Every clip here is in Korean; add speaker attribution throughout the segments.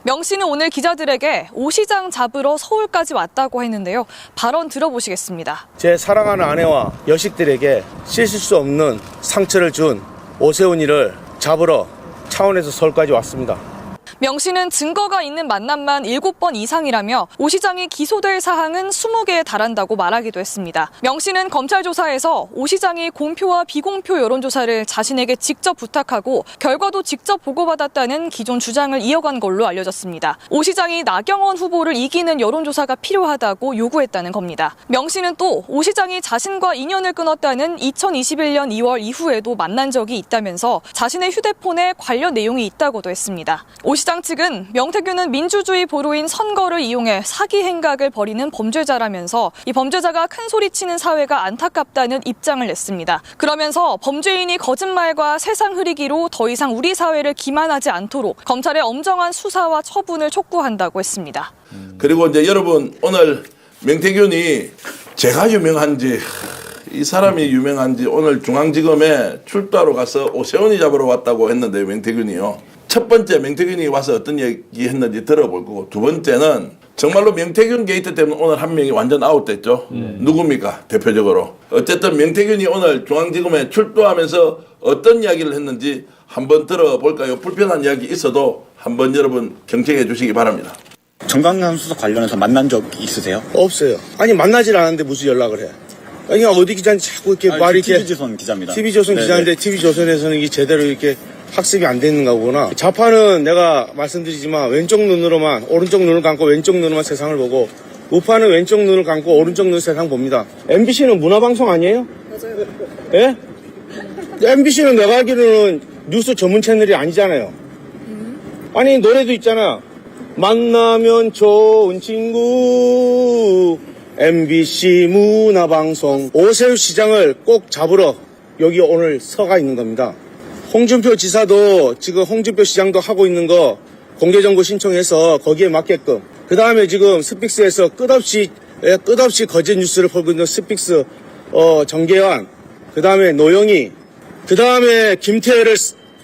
Speaker 1: 명 씨는 오늘 기자들에게 오 시장 잡으러 서울까지 왔다고 했는데요. 발언 들어보시겠습니다.
Speaker 2: 제 사랑하는 아내와 여식들에게 씻을 수 없는 상처를 준 오세훈이를 잡으러 차원에서 서울까지 왔습니다.
Speaker 1: 명 씨는 증거가 있는 만남만 7번 이상이라며 오 시장이 기소될 사항은 20개에 달한다고 말하기도 했습니다. 명 씨는 검찰 조사에서 오 시장이 공표와 비공표 여론조사를 자신에게 직접 부탁하고 결과도 직접 보고받았다는 기존 주장을 이어간 걸로 알려졌습니다. 오 시장이 나경원 후보를 이기는 여론조사가 필요하다고 요구했다는 겁니다. 명 씨는 또 오 시장이 자신과 인연을 끊었다는 2021년 2월 이후에도 만난 적이 있다면서 자신의 휴대폰에 관련 내용이 있다고도 했습니다. 오 시장 측은 명태균은 민주주의 보루인 선거를 이용해 사기 행각을 벌이는 범죄자라면서 이 범죄자가 큰 소리치는 사회가 안타깝다는 입장을 냈습니다. 그러면서 범죄인이 거짓말과 세상 흐리기로 더 이상 우리 사회를 기만하지 않도록 검찰의 엄정한 수사와 처분을 촉구한다고 했습니다.
Speaker 3: 그리고 이제 여러분 오늘 명태균이 제가 유명한지 이 사람이 유명한지 오늘 중앙지검에 출두하러 가서 오세훈이 잡으러 왔다고 했는데 명태균이요. 첫 번째 명태균이 와서 어떤 얘기 했는지 들어볼 거고 두 번째는 정말로 명태균 게이트 때문에 오늘 한 명이 완전 아웃됐죠. 누굽니까? 대표적으로. 어쨌든 명태균이 오늘 중앙지검에 출두하면서 어떤 이야기를 했는지 한번 들어볼까요? 불편한 이야기 있어도 한번 여러분 경청해 주시기 바랍니다.
Speaker 4: 정강남 수사 관련해서 만난 적 있으세요?
Speaker 2: 없어요. 아니 만나질 않았는데 무슨 연락을 해. 아니 어디 기자인지 자꾸 이렇게 말이 이렇게
Speaker 4: TV조선 기자입니다.
Speaker 2: TV조선
Speaker 4: 네네.
Speaker 2: 기자인데 TV조선에서는 이게 제대로 이렇게 학습이 안 되는가 보구나. 좌파는 내가 말씀드리지만 왼쪽 눈으로만 오른쪽 눈을 감고 왼쪽 눈으로만 세상을 보고 우파는 왼쪽 눈을 감고 오른쪽 눈으로 세상 봅니다. MBC는 문화방송 아니에요? 맞아요. 예? MBC는 내가 알기로는 뉴스 전문 채널이 아니잖아요. 아니 노래도 있잖아. 만나면 좋은 친구 MBC 문화방송 오세훈 시장을 꼭 잡으러 여기 오늘 서가 있는 겁니다. 홍준표 지사도 지금 홍준표 시장도 하고 있는 거 공개정보 신청해서 거기에 맞게끔 그 다음에 지금 스픽스에서 끝없이 거짓 뉴스를 퍼고 있는 스픽스 정계환 그 다음에 노영희 그 다음에 김태혜를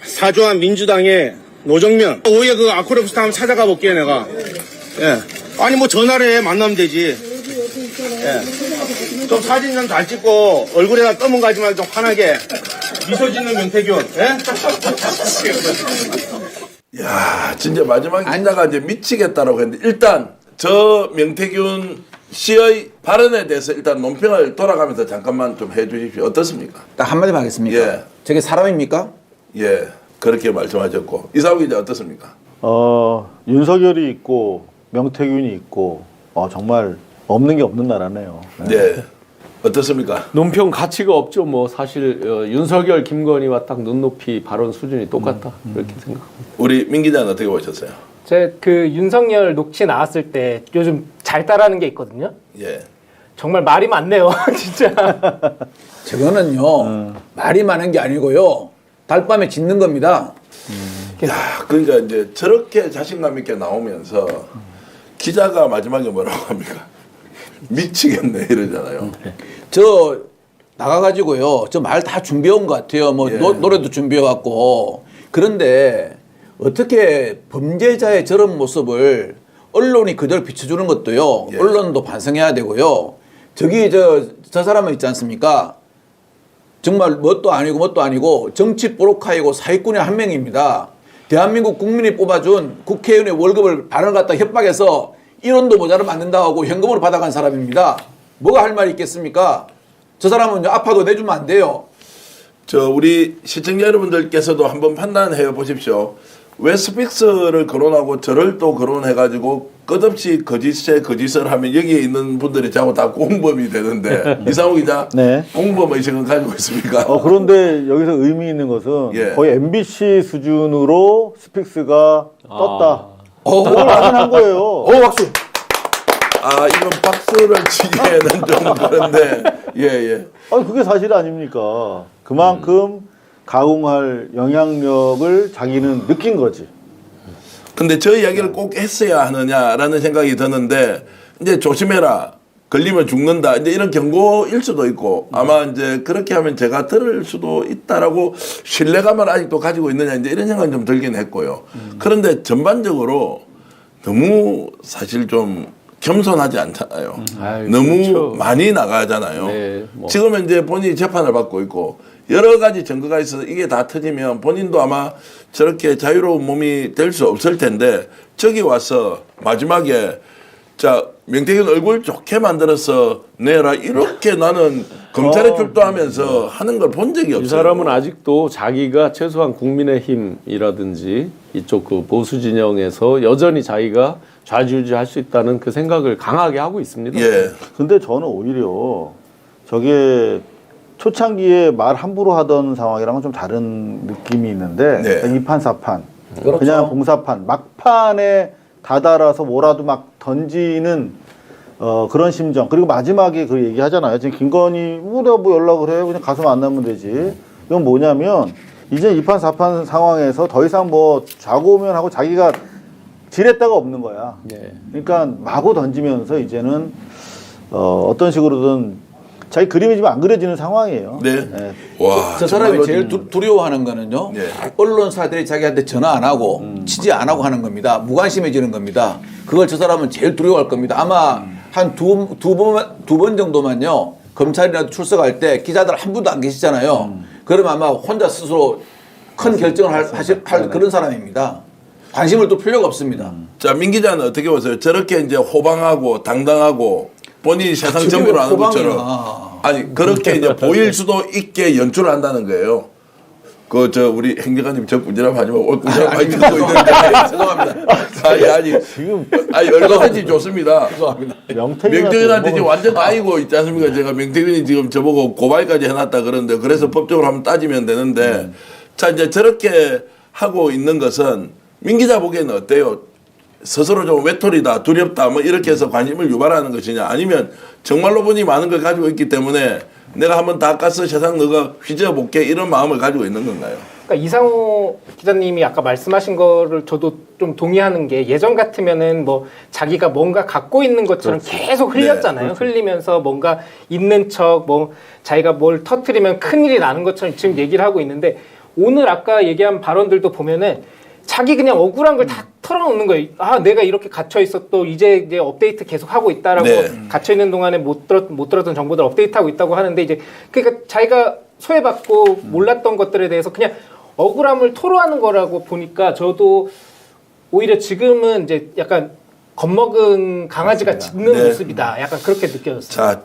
Speaker 2: 사주한 민주당의 노정면 오후에 그 아쿠레프스타 한번 찾아가 볼게요 내가. 예. 아니 뭐 전화를 해 만나면 되지. 예. 좀 사진 좀 잘 찍고 얼굴에다 검은 가지만 좀 환하게 미소 짓는 명태균. 예?
Speaker 3: 야, 진짜 마지막에 앉아가 이제 미치겠다라고 했는데 일단 저 명태균 씨의 발언에 대해서 일단 논평을 돌아가면서 잠깐만 좀 해주십시오. 어떻습니까?
Speaker 5: 딱 한마디만 하겠습니까?
Speaker 3: 예.
Speaker 5: 저게 사람입니까?
Speaker 3: 예, 그렇게 말씀하셨고 이상우 기자 어떻습니까?
Speaker 6: 윤석열이 있고 명태균이 있고 정말 없는 게 없는 나라네요.
Speaker 3: 네. 어떻습니까?
Speaker 7: 논평 가치가 없죠. 뭐 사실 윤석열, 김건희와 딱 눈높이 발언 수준이 똑같다 그렇게 생각합니다.
Speaker 3: 우리 민 기자는 어떻게 보셨어요?
Speaker 8: 제 그 윤석열 녹취 나왔을 때 요즘 잘 따라하는 게 있거든요.
Speaker 3: 예.
Speaker 8: 정말 말이 많네요, 진짜.
Speaker 5: 저거는요 말이 많은 게 아니고요 달밤에 짖는 겁니다.
Speaker 3: 야, 그러니까 이제 저렇게 자신감 있게 나오면서 기자가 마지막에 뭐라고 합니까? 미치겠네 이러잖아요.
Speaker 5: 저 나가가지고요 저 말 다 준비해온 것 같아요. 뭐
Speaker 3: 예.
Speaker 5: 노래도 준비해왔고. 그런데 어떻게 범죄자의 저런 모습을 언론이 그대로 비춰주는 것도요.
Speaker 3: 예.
Speaker 5: 언론도 반성해야 되고요. 저기 저 사람은 있지 않습니까? 정말 뭣도 아니고 정치 보로카이고 사기꾼의 한 명입니다. 대한민국 국민이 뽑아준 국회의원의 월급을 반을 갖다 협박해서 1원도 모자라면 안 된다고 현금으로 받아간 사람입니다. 뭐가 할 말이 있겠습니까? 저 사람은 아파도 내주면 안 돼요.
Speaker 3: 저 우리 시청자 여러분들께서도 한번 판단해 보십시오. 왜 스픽스를 거론하고 저를 또 거론해가지고 끝없이 거짓에 거짓을 하면 여기에 있는 분들이 자꾸 다 공범이 되는데 이상우 기자
Speaker 6: 네.
Speaker 3: 공범 의식은 가지고 있습니까?
Speaker 6: 그런데 여기서 의미 있는 것은
Speaker 3: 예.
Speaker 6: 거의 MBC 수준으로 스픽스가 떴다. 그걸 확인한 거예요.
Speaker 5: 박수.
Speaker 3: 아 이건 박수를 치기에는 좀 그런데 예.
Speaker 6: 그게 사실 아닙니까? 그만큼 가공할 영향력을 자기는 느낀 거지.
Speaker 3: 근데 저 이야기를 꼭 했어야 하느냐라는 생각이 드는데 이제 조심해라. 걸리면 죽는다. 이제 이런 경고일 수도 있고 아마 이제 그렇게 하면 제가 들을 수도 있다라고 신뢰감을 아직도 가지고 있느냐 이제 이런 생각이 좀 들긴 했고요. 그런데 전반적으로 너무 사실 좀 겸손하지 않잖아요.
Speaker 7: 아유,
Speaker 3: 너무
Speaker 7: 그렇죠.
Speaker 3: 많이 나가잖아요.
Speaker 7: 네, 뭐.
Speaker 3: 지금은 이제 본인이 재판을 받고 있고 여러 가지 증거가 있어서 이게 다 터지면 본인도 아마 저렇게 자유로운 몸이 될 수 없을 텐데 저기 와서 마지막에 자 명태균 얼굴 좋게 만들어서 내라 이렇게 나는 검찰에 출두하면서 하는 걸 본 적이 없어요.
Speaker 7: 이 사람은 아직도 자기가 최소한 국민의힘이라든지 이쪽 그 보수 진영에서 여전히 자기가 좌지우지할 수 있다는 그 생각을 강하게 하고 있습니다.
Speaker 3: 예.
Speaker 6: 근데 저는 오히려 저게 초창기에 말 함부로 하던 상황이랑은 좀 다른 느낌이 있는데
Speaker 3: 네.
Speaker 6: 2판 4판
Speaker 5: 그렇죠.
Speaker 6: 그냥 공사판 막판에 다다라서 뭐라도 막 던지는 그런 심정. 그리고 마지막에 그 얘기하잖아요. 지금 김건희 내가 뭐 연락을 해 그냥 가서 만나면 되지. 이건 뭐냐면 이제 2판 4판 상황에서 더 이상 뭐 좌고우면 하고 자기가 지렛대가 없는 거야.
Speaker 7: 네.
Speaker 6: 그러니까 마구 던지면서 이제는 어떤 식으로든 자기 그림이 지금 안 그려지는 상황이에요.
Speaker 3: 네.
Speaker 6: 네.
Speaker 3: 와.
Speaker 5: 저 사람이
Speaker 3: 정말로
Speaker 5: 제일 두려워하는 거는요.
Speaker 3: 네.
Speaker 5: 언론사들이 자기한테 전화 안 하고 취재 안 하고 하는 겁니다. 무관심해지는 겁니다. 그걸 저 사람은 제일 두려워할 겁니다. 아마 한 두 번 정도만요. 검찰이라도 출석할 때 기자들 한 분도 안 계시잖아요. 그러면 아마 혼자 스스로 큰 결정을 할 그런 사람입니다. 관심을 둘 필요가 없습니다.
Speaker 3: 자, 민 기자는 어떻게 보세요? 저렇게 이제 호방하고 당당하고 본인이 세상
Speaker 5: 저게
Speaker 3: 정보를 아는
Speaker 5: 호방이나.
Speaker 3: 것처럼 아니 그렇게 이제 보일 수도 있게 연출을 한다는 거예요. 그 저 우리 행정관님 저 꾸지람 하지 말고 꾸지람 많이 듣고 있는데 죄송합니다. 아니
Speaker 6: 지금
Speaker 3: 여러 가지 좋습니다. 명태균한테 지금
Speaker 6: 뭐
Speaker 3: 완전 까이고 있지 않습니까? 제가 명태균이 지금 저보고 고발까지 해놨다 그러는데 그래서 법적으로 한번 따지면 되는데 자 이제 저렇게 하고 있는 것은 민 기자 보기에는 어때요? 스스로 좀 외톨이다 두렵다 뭐 이렇게 해서 관심을 유발하는 것이냐 아니면 정말로 본인이 많은 걸 가지고 있기 때문에 내가 한번 다 깠어 세상 너가 휘저어볼게 이런 마음을 가지고 있는 건가요?
Speaker 8: 그러니까 이상호 기자님이 아까 말씀하신 거를 저도 좀 동의하는 게 예전 같으면은 뭐 자기가 뭔가 갖고 있는 것처럼 계속 흘렸잖아요. 흘리면서 뭔가 있는 척 뭐 자기가 뭘 터뜨리면 큰일이 나는 것처럼 지금 얘기를 하고 있는데 오늘 아까 얘기한 발언들도 보면은 자기 그냥 억울한 걸 다 털어놓는 거예요. 아, 내가 이렇게 갇혀 있었고 이제 업데이트 계속 하고 있다라고 갇혀 있는 동안에 못 들었던 정보들 업데이트하고 있다고 하는데 이제 그러니까 자기가 소외받고 몰랐던 것들에 대해서 그냥 억울함을 토로하는 거라고 보니까 저도 오히려 지금은 이제 약간 겁먹은 강아지가 짖는 모습이다. 약간 그렇게 느껴졌어요.
Speaker 3: 자,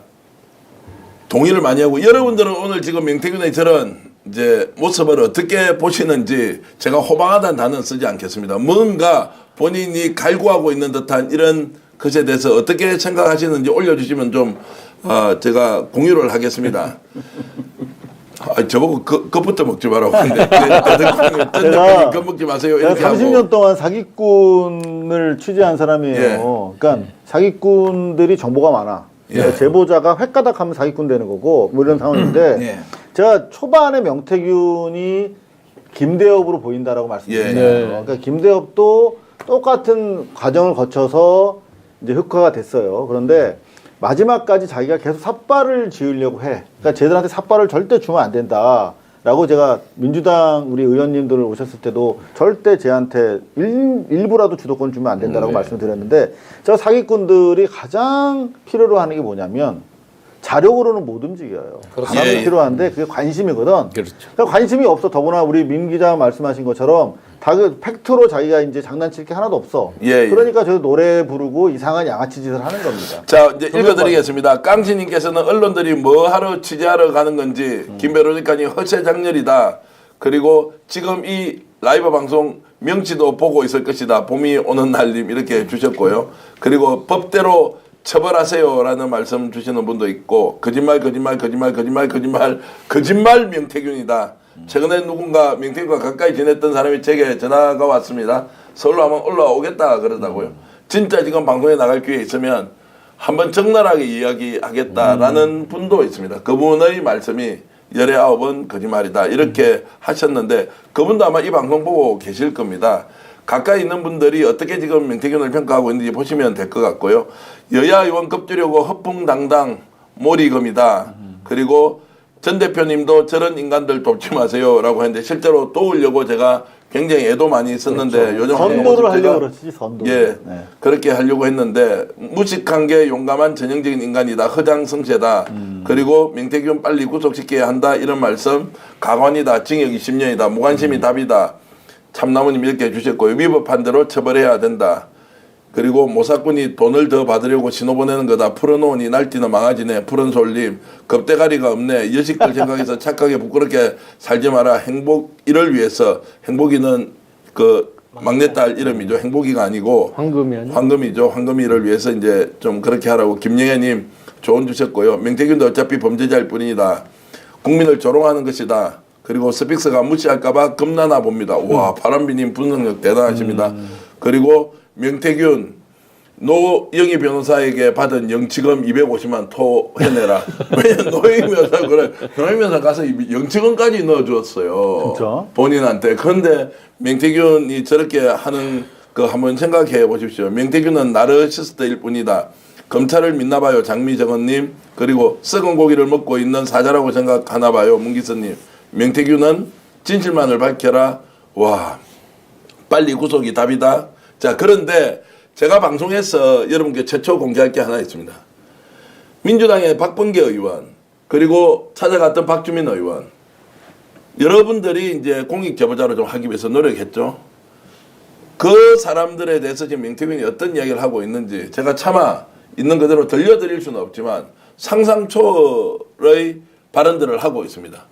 Speaker 3: 동의를 많이 하고 여러분들은 오늘 지금 명태균의 저런 이제 모습을 어떻게 보시는지 제가 호방하다는 단어는 쓰지 않겠습니다. 뭔가 본인이 갈구하고 있는 듯한 이런 것에 대해서 어떻게 생각하시는지 올려주시면 좀 제가 공유를 하겠습니다. 저보고 그것부터 먹지 말라고 하는데
Speaker 6: 제가
Speaker 3: 겁먹지 마세요.
Speaker 6: 제가
Speaker 3: 이렇게
Speaker 6: 30년
Speaker 3: 하고.
Speaker 6: 동안 사기꾼을 취재한 사람이에요. 그러니까 사기꾼들이 정보가 많아. 그러니까 제보자가 횟가닥하면 사기꾼 되는 거고 뭐 이런 상황인데 제가 초반에 명태균이 김대엽으로 보인다라고 말씀드렸잖아요. 그러니까 김대엽도 똑같은 과정을 거쳐서 이제 흑화가 됐어요. 그런데 마지막까지 자기가 계속 삿발을 지으려고 해. 그러니까 쟤들한테 삿발을 절대 주면 안 된다라고 제가 민주당 우리 의원님들 오셨을 때도 절대 쟤한테 일부라도 주도권을 주면 안 된다라고 말씀드렸는데 제가 사기꾼들이 가장 필요로 하는 게 뭐냐면 자력으로는 못 움직여요. 바람이 필요한데 그게 관심이거든. 그러니까 관심이 없어. 더구나 우리 민 기자 말씀하신 것처럼 다 그 팩트로 자기가 이제 장난칠 게 하나도 없어. 그러니까 저 노래 부르고 이상한 양아치 짓을 하는 겁니다.
Speaker 3: 자, 이제 읽어드리겠습니다. 깡시님께서는 언론들이 뭐 하러 취재하러 가는 건지 김배로니까니 허세장렬이다. 그리고 지금 이 라이브 방송 명치도 보고 있을 것이다. 봄이 오는 날님 이렇게 주셨고요. 그리고 법대로 처벌하세요라는 말씀 주시는 분도 있고 거짓말 명태균이다. 최근에 누군가 명태균과 가까이 지냈던 사람이 제게 전화가 왔습니다. 서울로 한번 올라오겠다 그러다고요. 진짜 지금 방송에 나갈 기회 있으면 한번 적나라하게 이야기하겠다라는 분도 있습니다. 그분의 말씀이 19은 거짓말이다 이렇게 하셨는데 그분도 아마 이 방송 보고 계실 겁니다. 가까이 있는 분들이 어떻게 지금 명태균을 평가하고 있는지 보시면 될 것 같고요. 여야 의원 급주려고 허풍당당 몰이금이다. 그리고 전 대표님도 저런 인간들 돕지 마세요라고 했는데 실제로 도우려고 제가 굉장히 애도 많이 있었는데 요즘
Speaker 6: 선도를 하려고 그렇지, 선도.
Speaker 3: 예,
Speaker 6: 네.
Speaker 3: 그렇게 하려고 했는데 무식한 게 용감한 전형적인 인간이다. 허장성세다. 그리고 명태균 빨리 구속시켜야 한다. 이런 말씀. 가관이다. 징역 20년이다. 무관심이 답이다. 참나무님 이렇게 해주셨고요. 위법한 대로 처벌해야 된다. 그리고 모사꾼이 돈을 더 받으려고 신호 보내는 거다. 풀어놓으니 날뛰는 망아지네. 푸른 솔님. 겁대가리가 없네. 여식들 생각해서 착하게 부끄럽게 살지 마라. 행복 이를 위해서. 행복이는 그 막내딸 이름이죠. 행복이가 아니고
Speaker 7: 황금이 아니야?
Speaker 3: 황금이죠. 황금이를 위해서 이제 좀 그렇게 하라고. 김영애님 조언 주셨고요. 명태균도 어차피 범죄자일 뿐이다. 국민을 조롱하는 것이다. 그리고 스픽스가 무시할까봐 겁나나 봅니다. 와, 파란비님 분석력 대단하십니다. 그리고 명태균 노영희 변호사에게 받은 영치금 250만 토해내라. 왜냐면 노영희 변호사 그래. 노영희 변호사 가서 영치금까지 넣어줬어요.
Speaker 6: 진짜?
Speaker 3: 본인한테. 그런데 명태균이 저렇게 하는 거 한번 생각해 보십시오. 명태균은 나르시스트일 뿐이다. 검찰을 믿나 봐요. 장미정원님. 그리고 썩은 고기를 먹고 있는 사자라고 생각하나 봐요. 문기선님. 명태균은 진실만을 밝혀라. 와, 빨리 구속이 답이다. 자, 그런데 제가 방송에서 여러분께 최초 공개할 게 하나 있습니다. 민주당의 박범계 의원, 그리고 찾아갔던 박주민 의원, 여러분들이 이제 공익 제보자로 좀 하기 위해서 노력했죠. 그 사람들에 대해서 지금 명태균이 어떤 이야기를 하고 있는지 제가 차마 있는 그대로 들려드릴 수는 없지만 상상 초월의 발언들을 하고 있습니다.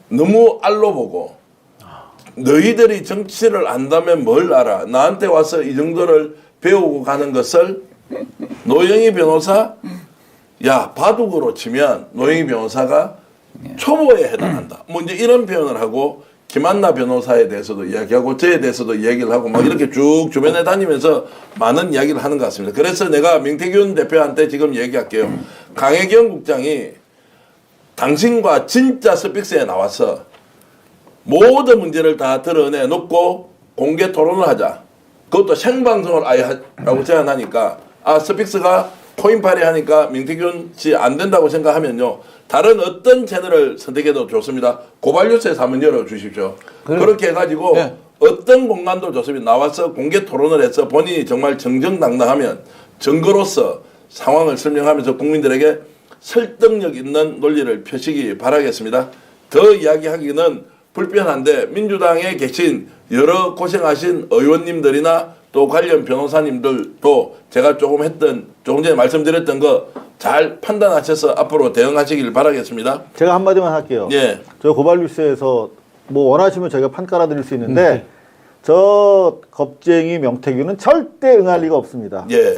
Speaker 3: 너무 알로 보고 너희들이 정치를 안다면 뭘 알아? 나한테 와서 이 정도를 배우고 가는 것을 노영희 변호사, 야, 바둑으로 치면 노영희 변호사가 초보에 해당한다. 뭐 이제 이런 표현을 하고 김한나 변호사에 대해서도 이야기하고 저에 대해서도 이야기를 하고 막 이렇게 쭉 주변에 다니면서 많은 이야기를 하는 것 같습니다. 그래서 내가 명태균 대표한테 지금 얘기할게요. 강혜경 국장이 당신과 진짜 스픽스에 나와서 모든 문제를 다 드러내 놓고 공개 토론을 하자. 그것도 생방송을 아예 하라고 제안하니까 스픽스가 코인팔이 하니까 명태균 씨 안 된다고 생각하면요. 다른 어떤 채널을 선택해도 좋습니다. 고발뉴스에서 한번 열어주십시오. 그렇게 해가지고
Speaker 5: 네.
Speaker 3: 어떤 공간도 좋습니다. 나와서 공개 토론을 해서 본인이 정말 정정당당하면 증거로서 상황을 설명하면서 국민들에게 설득력 있는 논리를 펴시기 바라겠습니다. 더 이야기하기는 불편한데 민주당에 계신 여러 고생하신 의원님들이나 또 관련 변호사님들도 제가 조금 전에 말씀드렸던 거 잘 판단하셔서 앞으로 대응하시길 바라겠습니다.
Speaker 6: 제가 한마디만 할게요.
Speaker 3: 예.
Speaker 6: 저 고발뉴스에서 뭐 원하시면 저희가 판 깔아드릴 수 있는데 저 겁쟁이 명태균은 절대 응할 리가 없습니다.
Speaker 3: 예.